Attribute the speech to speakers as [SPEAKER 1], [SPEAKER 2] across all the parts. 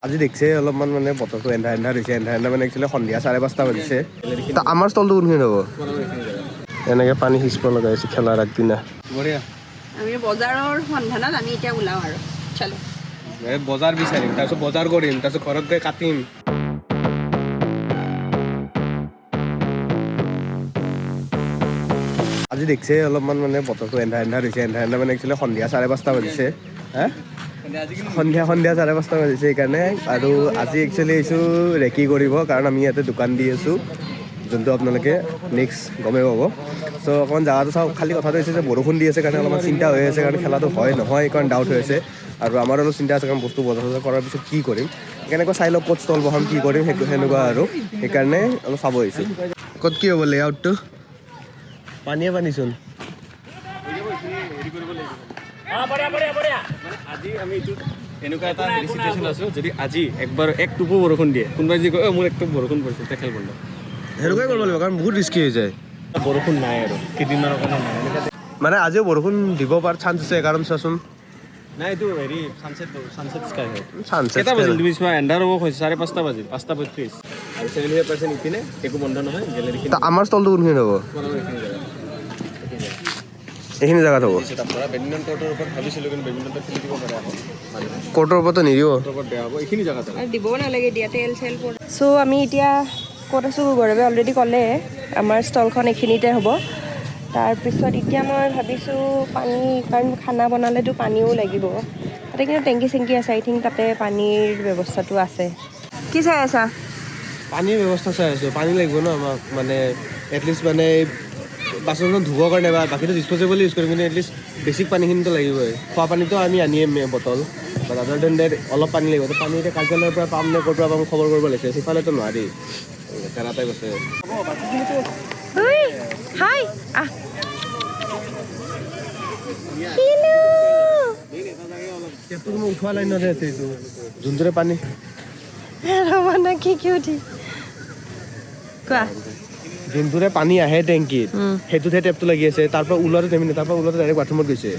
[SPEAKER 1] আজি দেখছে অলপমান মানে বতৰটো এন্ধা এন্ধা হৈছে এন্ধা মানে একচুৱেলি সন্ধিয়া 5:30 বাজিছে আমাৰ ষ্টলটো কোনখিনি হ'ব এনেকৈ পানী সিঁচিব লগা হৈছে খেলাৰ আগদিনা বঢ়িয়া
[SPEAKER 2] আমি বজাৰৰ সন্ধানত আমি এতিয়া ওলাওঁ আৰু চলো
[SPEAKER 1] বজাৰ বিচাৰিম তাৰপিছত বজাৰ কৰিম তাৰপিছত ঘৰত গৈ কাটিম আজি দেখছে অলপমান মানে বতৰটো এন্ধা এন্ধা হৈছে এন্ধা মানে একচুৱেলি সন্ধিয়া 5:30 বাজিছে হা সন্ধিয়া 5:30 বাজিছে সেইকাৰণে আৰু আজি একচুৱেলি এইছোঁ ৰেকি কৰিব কাৰণ আমি ইয়াতে দোকান দি আছোঁ যোনটো আপোনালোকে নেক্সট গমেই পাব চ' অকণমান জাগাটো চাওক খালি কথাটো হৈছে যে বৰষুণ দি আছে কাৰণে অলপমান চিন্তা হৈ আছে কাৰণ খেলাটো হয় নহয় কাৰণ ডাউট হৈ আছে আৰু আমাৰ অলপ চিন্তা আছে কাৰণ বস্তু বজাৰ চজাৰ কৰাৰ পিছত কি কৰিম কেনেকৈ চাই লওক ক'ত ষ্টল বহাম কি কৰিম সেইটো সেনেকুৱা আৰু সেইকাৰণে অলপ চাব আহিছোঁ ক'ত কি হ'ব লেআউটটো পানীয়ে পানীচোন
[SPEAKER 3] আজি আমি এনেকুৱা এটা চিটুৱেশ্যন আছোঁ যদি আজি একবাৰ এক টোপো বৰষুণ দিয়ে কোনোবাই যদি কয় মোৰ এক টোপ বৰষুণ পৰিছে তেতিয়া খেল বন্ধ
[SPEAKER 1] সেনেকুৱাই কৰিব লাগিব কাৰণ বহুত ৰিস্কি হৈ যায়
[SPEAKER 3] বৰষুণ নাই আৰু কেইদিনমানৰ কাৰণে নাই
[SPEAKER 1] মানে আজিও বৰষুণ দিব পৰা চান্স আছে কাৰণ চোৱাচোন
[SPEAKER 3] নাই এইটো হেৰি ছানছেট স্কাই হয়
[SPEAKER 1] চান্স
[SPEAKER 3] কেইটা বাজিল তুমি চোৱা এন্ধাৰ হ'ব হৈছে 5:30 বাজিল 5:35 আৰু 75% ইপিনে একো বন্ধ নহয় গেলেৰীখিনি
[SPEAKER 1] আমাৰ ষ্টলটো কোনখিনি হ'ব এইখিনি জেগাত হ'ব
[SPEAKER 3] বেডমিণ্টন কৰ্টৰ ওপৰত ভাবিছিলোঁ কিন্তু বেডমিণ্টনটো খেলি দিব পাৰে আকৌ
[SPEAKER 1] কৰ্টৰ ওপৰতো নিদিব
[SPEAKER 3] কৰ্টৰ ওপৰত বেয়া হ'ব এইখিনি জেগাত
[SPEAKER 2] দিবও নালাগে দিয়া তেল চেল চ' আমি এতিয়া ক'ত আছোঁ গৌৰৱে অলৰেডি ক'লে আমাৰ ষ্টলখন এইখিনিতে হ'ব তাৰপিছত এতিয়া মই ভাবিছোঁ পানী কাৰণ খানা বনালেতো পানীও লাগিব তাতে কিন্তু টেংকি চেংকি আছে আই থিংক তাতে পানীৰ ব্যৱস্থাটো আছে কি চাই আছা
[SPEAKER 1] পানীৰ ব্যৱস্থা চাই আছোঁ পানী লাগিব ন আমাক মানে এটলিষ্ট মানে বাচন ধুবৰ কাৰণে বা বাকীটো ডিছপ'জেবল ইউজ কৰিম কিন্তু এটলিষ্ট বেছিক পানীখিনিতো লাগিবই খোৱা পানীটো আমি আনিম বটল বাট আদাৰ দেন ডেট অলপ পানী লাগিব পানী এতিয়া কাৰ্যালয়ৰ পৰা পাম নে ক'ৰ পৰা পাম খবৰ কৰিব লাগিছে সিফালেতো নোৱাৰি তেৰা টাইপ আছে
[SPEAKER 2] হাই আহ
[SPEAKER 1] মই উঠোৱা লাইনতে আছে এইটো যোনটোৰে পানী
[SPEAKER 2] কোৱা
[SPEAKER 1] যোনটোৰে পানী আহে টেংকিত সেইটোতহে টেপটো লাগি আছে তাৰ পৰা ওলোৱাটো টেমি তাৰ পৰা ওলোৱাটো ডাইৰেক্ট বাথৰুমত গৈছে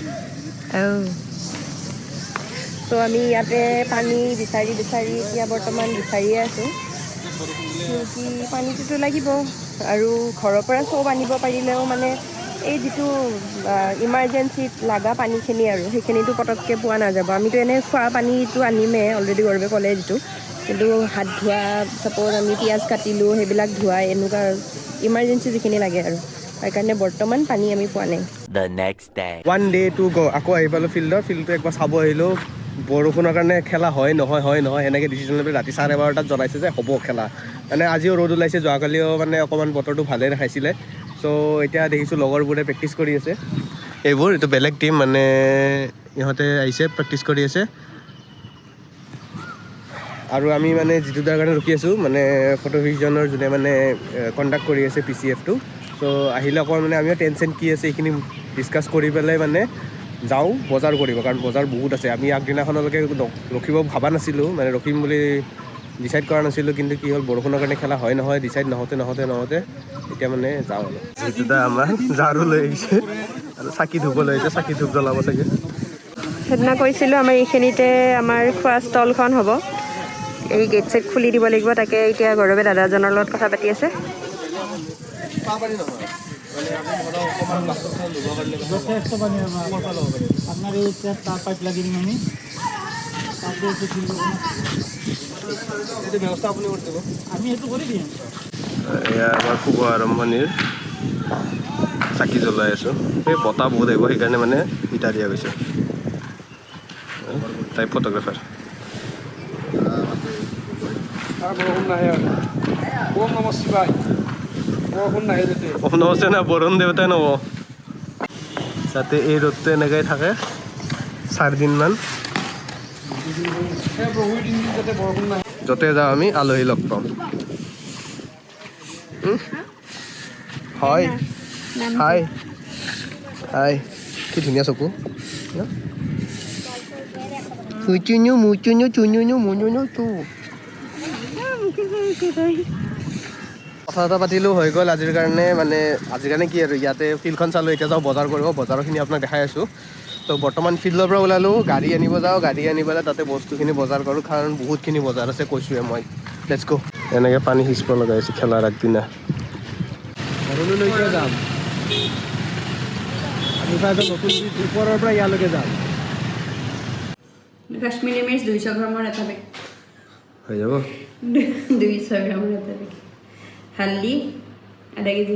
[SPEAKER 2] ত' আমি ইয়াতে পানী বিচাৰি এতিয়া বৰ্তমান বিচাৰিয়ে আছোঁ কি পানীটোতো লাগিব আৰু ঘৰৰ পৰা চব আনিব পাৰিলেও মানে এই যিটো ইমাৰ্জেঞ্চিত লগা পানীখিনি আৰু সেইখিনিতো পটককৈ পোৱা নাযাব আমিতো এনেই খোৱা পানীটো আনিমেই অলৰেডি গৌৰৱে ক'লে যিটো কিন্তু হাত ধোৱা ছাপ'জ আমি পিঁয়াজ কাটিলোঁ সেইবিলাক ধোৱা এনেকুৱা ইমাৰ্জেঞ্চি যিখিনি লাগে আৰু সেইকাৰণে বৰ্তমান পানী আমি পোৱা নাই
[SPEAKER 1] ওৱান ডে টু গ আকৌ আহি পালোঁ ফিল্ডটো একবাৰ চাব আহিলোঁ বৰষুণৰ কাৰণে খেলা হয় নহয় এনেকৈ ডিচিশ্যন লৈ ৰাতি 12:30 জনাইছে যে হ'ব খেলা মানে আজিও ৰ'দ ওলাইছে যোৱাকালিও মানে অকণমান বতৰটো ভালেই দেখাইছিলে চ' এতিয়া দেখিছোঁ লগৰবোৰে প্ৰেক্টিচ কৰি আছে এইটো বেলেগ টীম মানে ইহঁতে আহিছে প্ৰেক্টিচ কৰি আছে আৰু আমি মানে যিটো তাৰ কাৰণে ৰখি আছোঁ মানে ফটোভিজনৰ যোনে মানে কণ্ডাক্ট কৰি আছে PCFটো চ' আহিলে অকণমান মানে আমিও টেনশ্যন কি আছে এইখিনি ডিছকাছ কৰি পেলাই মানে যাওঁ বজাৰ কৰিব কাৰণ বজাৰ বহুত আছে আমি আগদিনাখনলৈকে ৰখিব ভবা নাছিলোঁ মানে ৰখিম বুলি ডিচাইড কৰা নাছিলোঁ কিন্তু কি হ'ল বৰষুণৰ কাৰণে খেলা হয় নহয় ডিচাইড নহওঁতে এতিয়া মানে যাওঁ আৰু এইটো আমাৰ ঝাৰু লৈ আহিছে আৰু চাকি ধুব লৈ আহিছে চাকি ধূপ জ্বলাব চাগে
[SPEAKER 2] সেইদিনা কৈছিলোঁ আমাৰ এইখিনিতে আমাৰ খোৱা ষ্টলখন হ'ব এই গেট চেট খুলি দিব লাগিব তাকে এতিয়া গৌৰৱে দাদাজনৰ লগত কথা পাতি আছে
[SPEAKER 1] এয়া আমাৰ শুভ আৰম্ভণিৰ চাকি জ্বলাই আছোঁ এই বতাহ বহুত আহিব সেইকাৰণে মানে ইটা দিয়া গৈছে তাই ফটোগ্ৰাফাৰ নমস্তে না বৰুণ দেৱতাই নব যাতে এই ৰ'দটো এনেকৈ থাকে 4 দিনমান য'তে যাওঁ আমি আলহী লগ পাম হয় হাই হাই কি ধুনীয়া চকু কথা পাতিলোঁ হৈ গ'ল আজিৰ কাৰণে মানে আজিৰ কাৰণে কি আৰু ইয়াতে ফিল্ডখন চালোঁ এতিয়া যাওঁ বজাৰ কৰিব বজাৰখিনি আপোনাক দেখাই আছোঁ তো বৰ্তমান ফিল্ডৰ পৰা ওলালোঁ, গাড়ী আনিব যাওঁ, গাড়ী আনি পেলাই তাতে বস্তুখিনি বজাৰ কৰোঁ, কাৰণ বহুতখিনি বজাৰ আছে কৈছোঁৱে মই। লেটছ গো। এনেকৈ পানী সিঁচিব লগা হৈছে খেলাৰ আগদিনা। ঘৰলৈকে যাম, আমি নতুন ওপৰৰ পৰা ইয়ালৈকে যাম।
[SPEAKER 2] 10 মিনিট 200 গ্ৰামৰ এটা বেগ,
[SPEAKER 1] হৈ যাব
[SPEAKER 2] 200 গ্ৰামৰ এটা বেগ, হালধি আধা কেজি।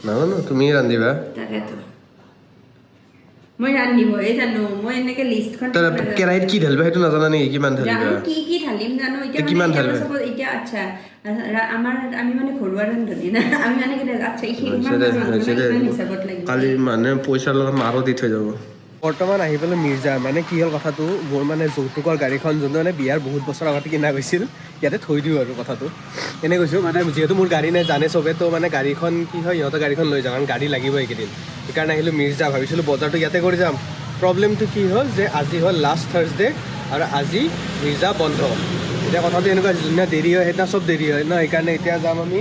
[SPEAKER 1] নাজানো, তুমি ৰান্ধিবা।
[SPEAKER 2] তাকেতো মই ৰান্ধিবই জানো, মই এনেকৈ লিষ্টখন
[SPEAKER 1] কেৰাহীত কি ঢালিবা সেইটো নাজানা নেকি? কিমান ঢালিবা?
[SPEAKER 2] জানো কি ঢালিম জানো এতিয়া,
[SPEAKER 1] কিমান ঢালিবা?
[SPEAKER 2] এতিয়া আচ্ছা আমি মানে ঘৰুৱা ৰান্ধনি না, আমি মানে আচ্ছা হিচাপত লাগিব।
[SPEAKER 1] কালি মানে পইচাৰ লগত মাৰো দি থৈ যাব। বৰ্তমান আহি পেলাই মিৰ্জা, মানে কি হ'ল কথাটো, মোৰ মানে যৌতুকৰ গাড়ীখন যোনটো মানে বিয়াৰ বহুত বছৰ আগতে কিনা গৈছিল, ইয়াতে থৈ দিওঁ আৰু কথাটো এনে কৈছোঁ। মানে যিহেতু মোৰ গাড়ী নাই, জানে চবে, তো মানে গাড়ীখন কি হয়, সিহঁতৰ গাড়ীখন লৈ যাওঁ, কাৰণ গাড়ী লাগিব এইকেইদিন। সেইকাৰণে আহিলোঁ মিৰ্জা, ভাবিছিলোঁ বজাৰটো ইয়াতে কৰি যাম। প্ৰব্লেমটো কি হ'ল যে আজি হ'ল লাষ্ট থাৰ্ছডে আৰু আজি মিৰ্জা বন্ধ। এতিয়া কথাটো এনেকুৱা, যোনদিনা দেৰি হয় সেইদিনা চব দেৰি হয় ন, সেইকাৰণে এতিয়া যাম আমি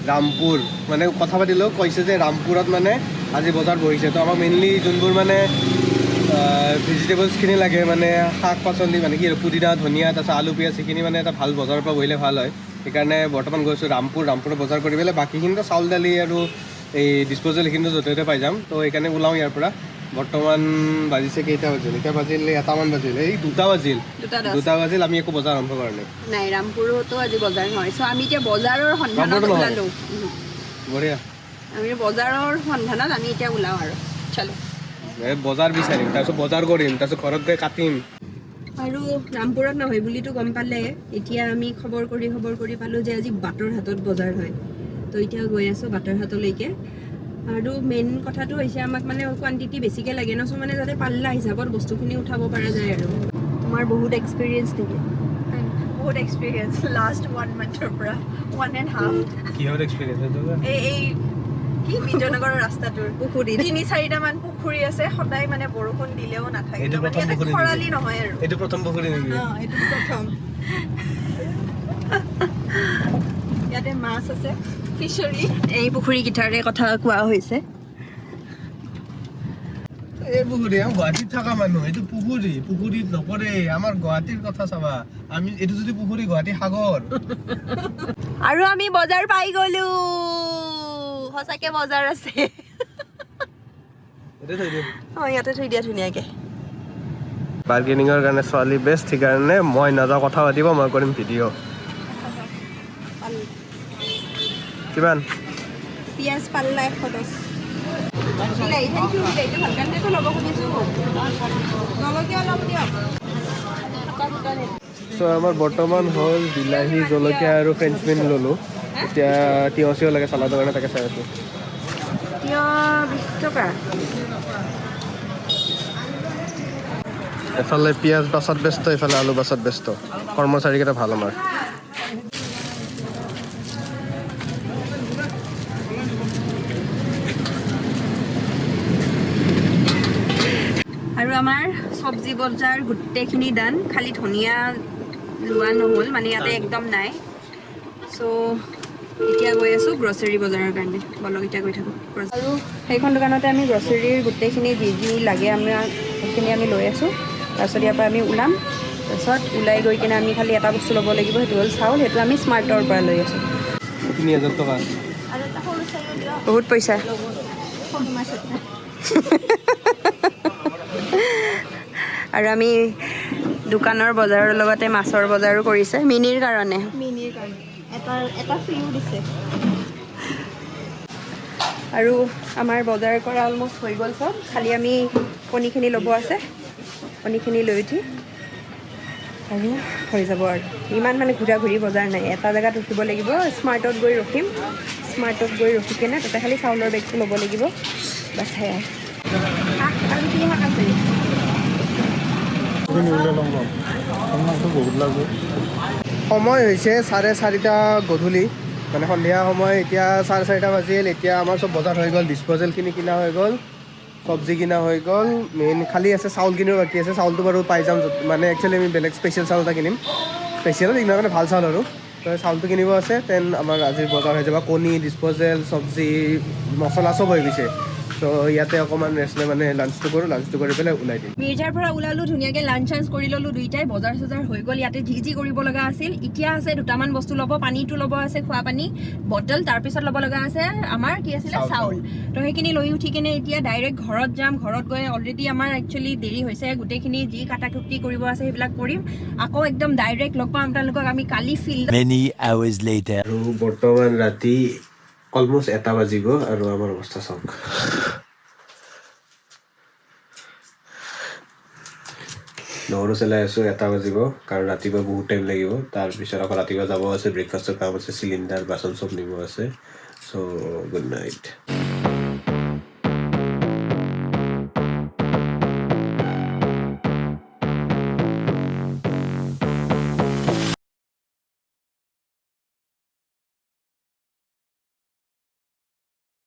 [SPEAKER 1] ৰামপুৰ। মানে কথা পাতিলেও কৈছে যে ৰামপুৰত মানে আজি বজাৰ বহিছে, তো আমাক মেইনলি যোনবোৰ মানে ভেজিটেবলছখিনি লাগে, মানে শাক পাচলি, মানে কি পুদিনা ধনিয়া তাৰপিছত আলু পিঁয়াজ, সেইখিনি মানে এটা ভাল বজাৰৰ পৰা বহিলে ভাল হয়। সেইকাৰণে বৰ্তমান গৈছোঁ ৰামপুৰত বজাৰ কৰি পেলাই বাকীখিনিতো চাউল দালি আৰু এই ডিছপ'জেল এইখিনিতো য'তে ত'তে পাই যাম। তো সেইকাৰণে ওলাওঁ ইয়াৰ পৰা। বৰ্তমান বাজিছে কেইটা বাজিল? এতিয়া বাজিল 1মান বাজিল, এই 2টা বাজিল, আমি একো বজাৰ আৰম্ভ কৰা নাই।
[SPEAKER 2] নাই, ৰামপুৰতো আজি বজাৰ নহয়, চ' আমি এতিয়া বজাৰৰ সন্ধানত ওলালোঁ।
[SPEAKER 1] বঢ়িয়া,
[SPEAKER 2] আমি বজাৰৰ সন্ধানত আমি এতিয়া ওলাওঁ আৰু চলো।
[SPEAKER 1] বজাৰ বিচাৰিম, তাৰপিছত বজাৰ কৰিম, তাৰপিছত ঘৰত গৈ কাটিম।
[SPEAKER 2] আৰু ৰামপুৰত নহয় বুলিতো গম পালে, এতিয়া আমি খবৰ কৰি পালোঁ যে আজি বাটৰহাটত বজাৰ হয়। তো এতিয়া গৈ আছোঁ বাটৰহাটলৈকে। আৰু মেইন কথাটো হৈছে আমাক মানে কোৱান্টিটি বেছিকৈ লাগে ন, চ' মানে যাতে পাল্লা হিচাপত বস্তুখিনি উঠাব পৰা যায়। আৰু তোমাৰ বহুত এক্সপিৰিয়েঞ্চ নেকি? বহুত এক্সপিৰিয়েঞ্চ, লাষ্ট 1 মান্থৰ পৰা 1.5।
[SPEAKER 1] কিহৰ এক্সপিৰিয়েঞ্চ?
[SPEAKER 2] এই কি বিজয়নগৰৰ ৰাস্তাটোৰ পুখুৰী 3-4টামান পুখুৰী আছে, সদায় মানে বৰষুণ দিলেও নাথাকে, খৰালি নহয় আৰু।
[SPEAKER 1] এইটো প্ৰথম পুখুৰী নেকি?
[SPEAKER 2] এইটো প্ৰথম। ইয়াতে মাছ আছে, ফিচাৰী। এই পুখুৰীকেইটাৰে কথা কোৱা হৈছে।
[SPEAKER 1] এই পুখুৰী, আমি গুৱাহাটীত থকা মানুহ, এইটো পুখুৰীত নপৰে। আমাৰ গুৱাহাটীৰ কথা চাবা, আমি এইটো যদি পুখুৰী, গুৱাহাটী সাগৰ।
[SPEAKER 2] আৰু আমি বজাৰ পাই গলো, সঁচাকে বজাৰ আছে। ইয়াতে থৈ দিয়া ধুনীয়াকে।
[SPEAKER 1] বাৰ্গেনিঙৰ কাৰণে ছোৱালী বেষ্ট, সেইকাৰণে মই নাযাওঁ কথা পাতিব, মই কৰিম ভিডিঅ'। কিমান?
[SPEAKER 2] পিঁয়াজ পাল্লা 110।
[SPEAKER 1] চ' আমাৰ বৰ্তমান হ'ল বিলাহী, জলকীয়া আৰু ফ্ৰেঞ্চ বিন ল'লোঁ। এতিয়া তিয়ঁহ চিয়হ লাগে চালাডৰ কাৰণে, তাকে চাই আছোঁ।
[SPEAKER 2] তিয়ঁহ 20 টকা।
[SPEAKER 1] এফালে পিঁয়াজ বাছত ব্যস্ত, এইফালে আলু বাছত ব্যস্ত। কৰ্মচাৰীকেইটা ভাল আমাৰ।
[SPEAKER 2] আৰু আমাৰ চব্জি বজাৰ গোটেইখিনি দান, খালি ধনিয়া লোৱা নহ'ল, মানে ইয়াতে একদম নাই। চ' এতিয়া গৈ আছোঁ গ্ৰচাৰী বজাৰৰ কাৰণে, বলক এতিয়া গৈ থাকোঁ। আৰু সেইখন দোকানতে আমি গ্ৰচাৰীৰ গোটেইখিনি যি লাগে সেইখিনি আমি লৈ আছোঁ। তাৰপিছত ইয়াৰ পৰা আমি ওলাম, তাৰপিছত ওলাই গৈ কিনে আমি খালি এটা বস্তু ল'ব লাগিব, সেইটো হ'ল চাউল। সেইটো আমি স্মাৰ্টৰ পৰা লৈ আছোঁ।
[SPEAKER 1] 3000 টকা।
[SPEAKER 2] বহুত পইচা। আৰু আমি দোকানৰ বজাৰৰ লগতে মাছৰ বজাৰো কৰিছে, মিনিৰ কাৰণে। এটা ফ্ৰীও দিছে। আৰু আমাৰ বজাৰ কৰা অলমষ্ট হৈ গ'ল চব, খালি আমি কণীখিনি ল'ব আছে। কণীখিনি লৈ উঠি আৰু হৈ যাব। আৰু ইমান মানে ঘূৰা ঘূৰি বজাৰ নাই, এটা জেগাত ৰখিব লাগিব। স্মাৰ্টত গৈ ৰখিম, স্মাৰ্টত গৈ ৰখি কিনে তাতে খালি চাউলৰ বেগটো ল'ব লাগিব, বাছ সেয়াই। শাক আৰু কি শাক আছে?
[SPEAKER 1] সময় হৈছে 4:30 গধূলি, মানে সন্ধিয়া সময়। এতিয়া 4:30 বাজিল। এতিয়া আমাৰ চব বজাৰ হৈ গ'ল, ডিছপ'জেলখিনি কিনা হৈ গ'ল, চব্জি কিনা হৈ গ'ল। মেইন খালী আছে চাউল কিনিব বাকী আছে। চাউলটো বাৰু পাই যাম, মানে একচুৱেলি আমি বেলেগ স্পেচিয়েল চাউল এটা কিনিম। স্পেচিয়েলত ইমান মানে ভাল চাউল আৰু, তো চাউলটো কিনিব আছে। আমাৰ আজিৰ বজাৰ হৈ যাব। কণী, ডিছপ'জেল, চব্জি, মছলা চব হৈ গৈছে। ত' চ' ইয়াতে অকণমান ৰেষ্ট লৈ মানে লাঞ্চটো কৰোঁ, লাঞ্চটো কৰি পেলাই ওলাই দিম।
[SPEAKER 2] মিৰ্জাৰ পৰা ওলালোঁ, ধুনীয়াকৈ লাঞ্চ চাঞ্চ কৰি ল'লোঁ দুইটাই, বজাৰ চজাৰ হৈ গ'ল। ইয়াতে যি কৰিব লগা আছিল। এতিয়া আছে দুটামান বস্তু ল'ব, পানীটো ল'ব আছে, খোৱা পানী বটল, তাৰপিছত ল'ব লগা আছে আমাৰ কি আছিলে চাউল। তো সেইখিনি লৈ উঠি কিনে এতিয়া ডাইৰেক্ট ঘৰত যাম। ঘৰত গৈ অলৰেডি আমাৰ একচুৱেলি দেৰি হৈছে, গোটেইখিনি যি কাটা কুটি কৰিব আছে সেইবিলাক কৰিম। আকৌ একদম ডাইৰেক্ট লগ পাম আপোনালোকক আমি কালি ফিল্ড।
[SPEAKER 1] আৰু বৰ্তমান ৰাতি অলমষ্ট 1 বাজিব আৰু আমাৰ অৱস্থা চাওক। নহৰু চলাই আছোঁ, 1 বাজিব কাৰণ ৰাতিপুৱা বহুত টাইম লাগিব। তাৰপিছত আকৌ ৰাতিপুৱা যাব আছে, ব্ৰেকফাষ্টৰ কাম আছে, চিলিণ্ডাৰ বাচন চব নিব আছে। চ' গুড নাইট।